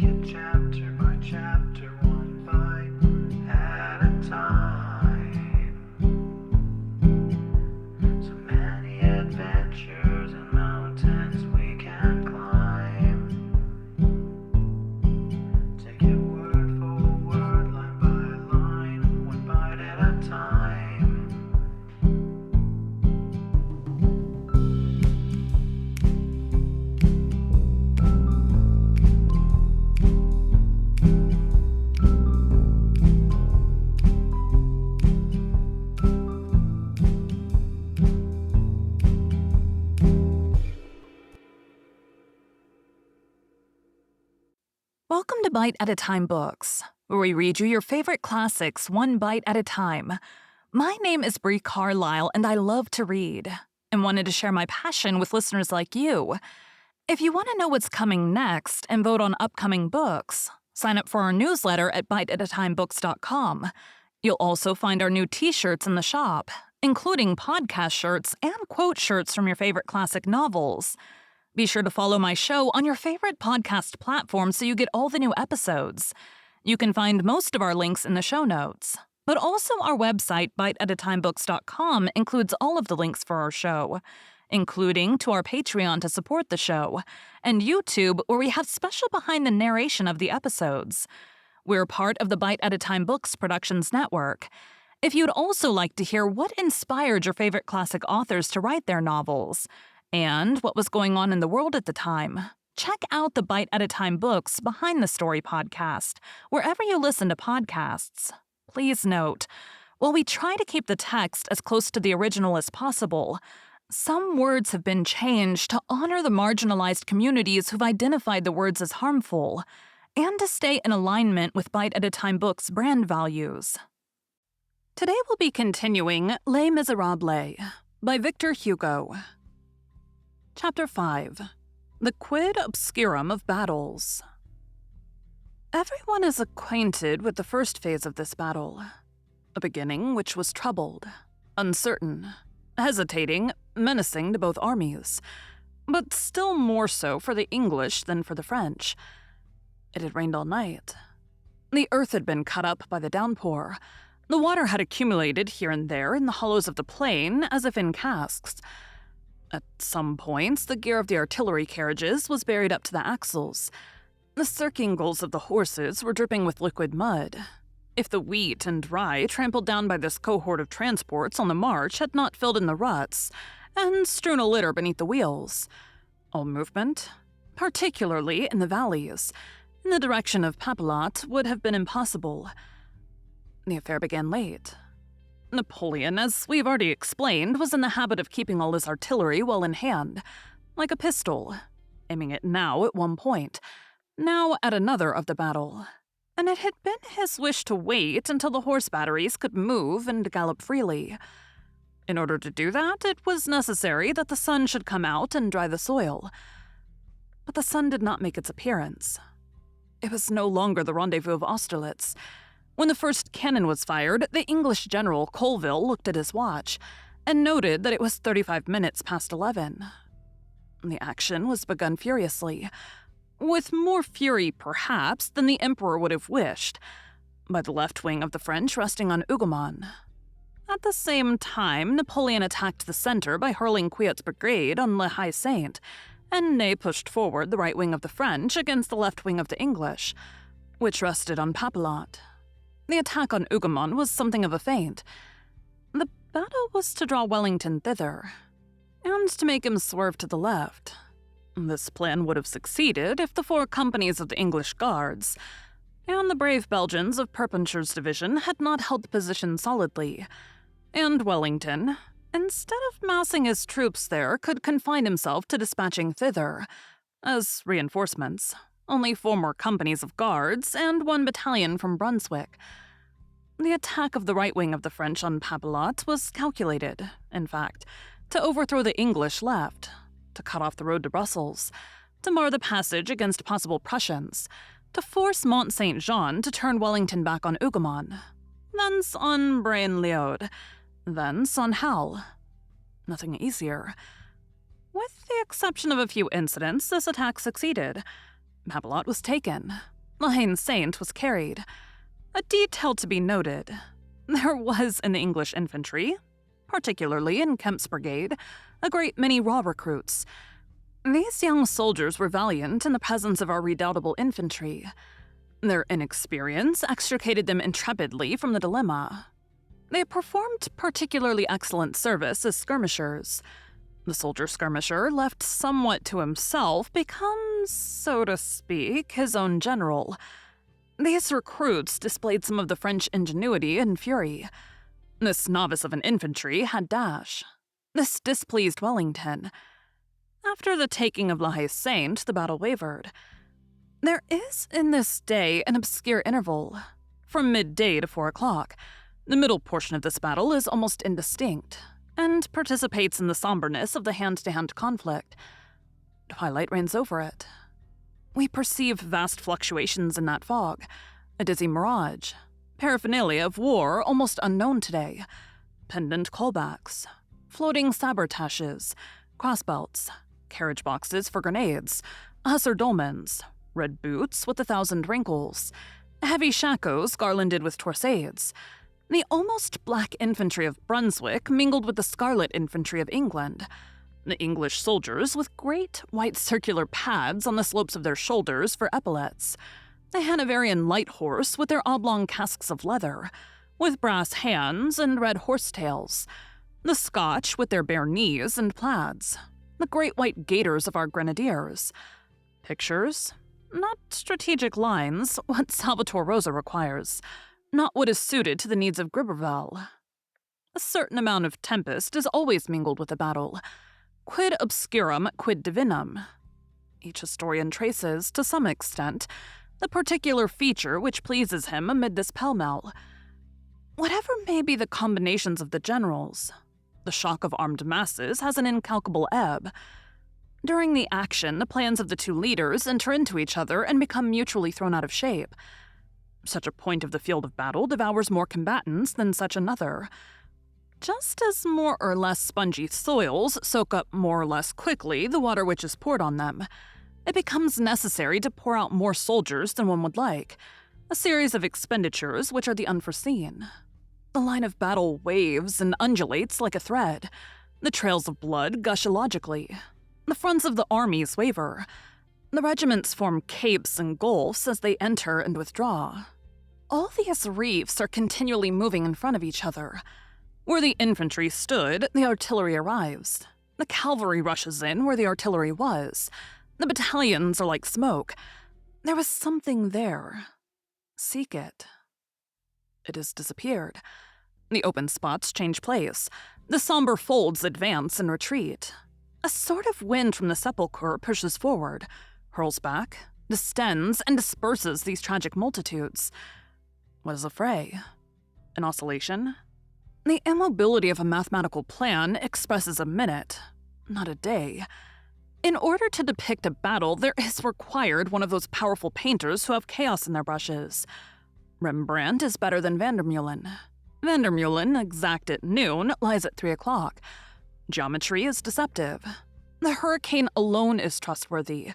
it chapter by chapter, one bite at a time. So many adventures and mountains we can climb. Take it word for word, line by line, one bite at a time. Welcome to Bite at a Time Books, where we read you your favorite classics one bite at a time. My name is Bree Carlile, and I love to read, and wanted to share my passion with listeners like you. If you want to know what's coming next and vote on upcoming books, sign up for our newsletter at biteatatimebooks.com. You'll also find our new t-shirts in the shop, including podcast shirts and quote shirts from your favorite classic novels. Be sure to follow my show on your favorite podcast platform so you get all the new episodes. You can find most of our links in the show notes, but also our website, biteatatimebooks.com, includes all of the links for our show, including to our Patreon to support the show, and YouTube, where we have special behind the narration of the episodes. We're part of the Bite at a Time Books Productions Network. If you'd also like to hear what inspired your favorite classic authors to write their novels, and what was going on in the world at the time, check out the Bite at a Time Books Behind the Story podcast, wherever you listen to podcasts. Please note, while we try to keep the text as close to the original as possible, some words have been changed to honor the marginalized communities who've identified the words as harmful, and to stay in alignment with Bite at a Time Books' brand values. Today we'll be continuing Les Miserables by Victor Hugo. Chapter 5. The Quid Obscurum of Battles. Everyone is acquainted with the first phase of this battle, a beginning which was troubled, uncertain, hesitating, menacing to both armies, but still more so for the English than for the French. It had rained all night. The earth had been cut up by the downpour. The water had accumulated here and there in the hollows of the plain as if in casks. At some points, the gear of the artillery carriages was buried up to the axles. The circingles of the horses were dripping with liquid mud. If the wheat and rye trampled down by this cohort of transports on the march had not filled in the ruts and strewn a litter beneath the wheels, all movement, particularly in the valleys, in the direction of Papelotte, would have been impossible. The affair began late. Napoleon, as we've already explained, was in the habit of keeping all his artillery well in hand, like a pistol, aiming it now at one point, now at another of the battle. And it had been his wish to wait until the horse batteries could move and gallop freely. In order to do that, it was necessary that the sun should come out and dry the soil. But the sun did not make its appearance. It was no longer the rendezvous of Austerlitz. When the first cannon was fired, the English general Colville looked at his watch and noted that it was 35 minutes past 11. The action was begun furiously, with more fury, perhaps, than the emperor would have wished, by the left wing of the French resting on Hougomont. At the same time, Napoleon attacked the center by hurling Quiot's brigade on Le Haye Saint, and Ney pushed forward the right wing of the French against the left wing of the English, which rested on Papelotte. The attack on Hougomont was something of a feint. The battle was to draw Wellington thither, and to make him swerve to the left. This plan would have succeeded if the 4 companies of the English Guards and the brave Belgians of Perpenchure's division had not held the position solidly, and Wellington, instead of massing his troops there, could confine himself to dispatching thither, as reinforcements, only 4 more companies of guards and 1 battalion from Brunswick. The attack of the right wing of the French on Papelotte was calculated, in fact, to overthrow the English left, to cut off the road to Brussels, to mar the passage against possible Prussians, to force Mont Saint-Jean to turn Wellington back on Hougomont, thence on Braine-l'Alleud, thence on Hal. Nothing easier. With the exception of a few incidents, this attack succeeded. Papelotte was taken, La Haine Saint was carried. A detail to be noted: there was in the English infantry, particularly in Kemp's brigade, a great many raw recruits. These young soldiers were valiant in the presence of our redoubtable infantry. Their inexperience extricated them intrepidly from the dilemma. They performed particularly excellent service as skirmishers. The soldier skirmisher, left somewhat to himself, becomes, so to speak, his own general. These recruits displayed some of the French ingenuity and fury. This novice of an infantry had dash. This displeased Wellington. After the taking of La Haye Saint, the battle wavered. There is in this day an obscure interval, from midday to 4 o'clock. The middle portion of this battle is almost indistinct, and participates in the somberness of the hand-to-hand conflict. Twilight reigns over it. We perceive vast fluctuations in that fog, a dizzy mirage, paraphernalia of war almost unknown today, pendant callbacks, floating sabretaches, crossbelts, carriage boxes for grenades, hussar dolmens, red boots with 1,000 wrinkles, heavy shakos garlanded with torsades, the almost black infantry of Brunswick mingled with the scarlet infantry of England, the English soldiers with great white circular pads on the slopes of their shoulders for epaulets, the Hanoverian light horse with their oblong casques of leather, with brass hands and red horsetails, the Scotch with their bare knees and plaids, the great white gaiters of our grenadiers. Pictures, not strategic lines, what Salvator Rosa requires, not what is suited to the needs of Griberville. A certain amount of tempest is always mingled with a battle. Quid obscurum, quid divinum. Each historian traces, to some extent, the particular feature which pleases him amid this pell-mell. Whatever may be the combinations of the generals, the shock of armed masses has an incalculable ebb. During the action, the plans of the two leaders enter into each other and become mutually thrown out of shape. Such a point of the field of battle devours more combatants than such another. Just as more or less spongy soils soak up more or less quickly the water which is poured on them, it becomes necessary to pour out more soldiers than one would like, a series of expenditures which are the unforeseen. The line of battle waves and undulates like a thread. The trails of blood gush illogically. The fronts of the armies waver. The regiments form capes and gulfs as they enter and withdraw. All these reefs are continually moving in front of each other. Where the infantry stood, the artillery arrives. The cavalry rushes in where the artillery was. The battalions are like smoke. There was something there. Seek it. It has disappeared. The open spots change place. The somber folds advance and retreat. A sort of wind from the sepulchre pushes forward, hurls back, distends, and disperses these tragic multitudes. What is a fray? An oscillation? The immobility of a mathematical plan expresses a minute, not a day. In order to depict a battle, there is required one of those powerful painters who have chaos in their brushes. Rembrandt is better than Vandermeulen. Vandermeulen, exact at noon, lies at 3 o'clock. Geometry is deceptive. The hurricane alone is trustworthy.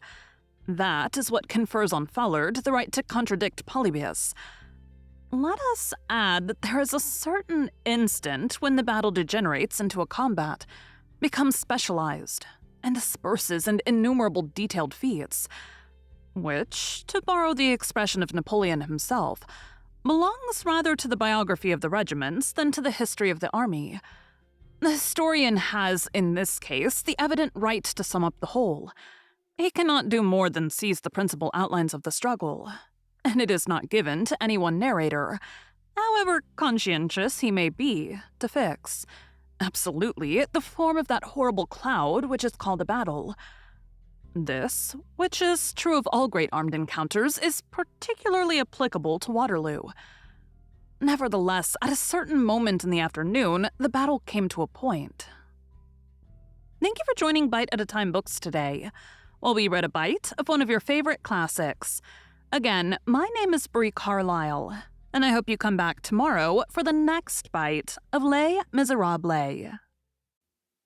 That is what confers on Fallard the right to contradict Polybius. Let us add that there is a certain instant when the battle degenerates into a combat, becomes specialized, and disperses in innumerable detailed feats, which, to borrow the expression of Napoleon himself, belongs rather to the biography of the regiments than to the history of the army. The historian has, in this case, the evident right to sum up the whole. He cannot do more than seize the principal outlines of the struggle, and it is not given to any one narrator, however conscientious he may be, to fix, absolutely, the form of that horrible cloud which is called a battle. This, which is true of all great armed encounters, is particularly applicable to Waterloo. Nevertheless, at a certain moment in the afternoon, the battle came to a point. Thank you for joining Bite at a Time Books today, while we read a bite of one of your favorite classics. Again, my name is Bree Carlile, and I hope you come back tomorrow for the next bite of Les Miserables.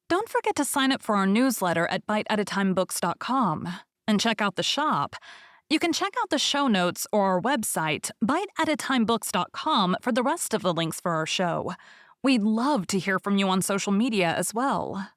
Don't forget to sign up for our newsletter at biteatatimebooks.com and check out the shop. You can check out the show notes or our website, biteatatimebooks.com, for the rest of the links for our show. We'd love to hear from you on social media as well.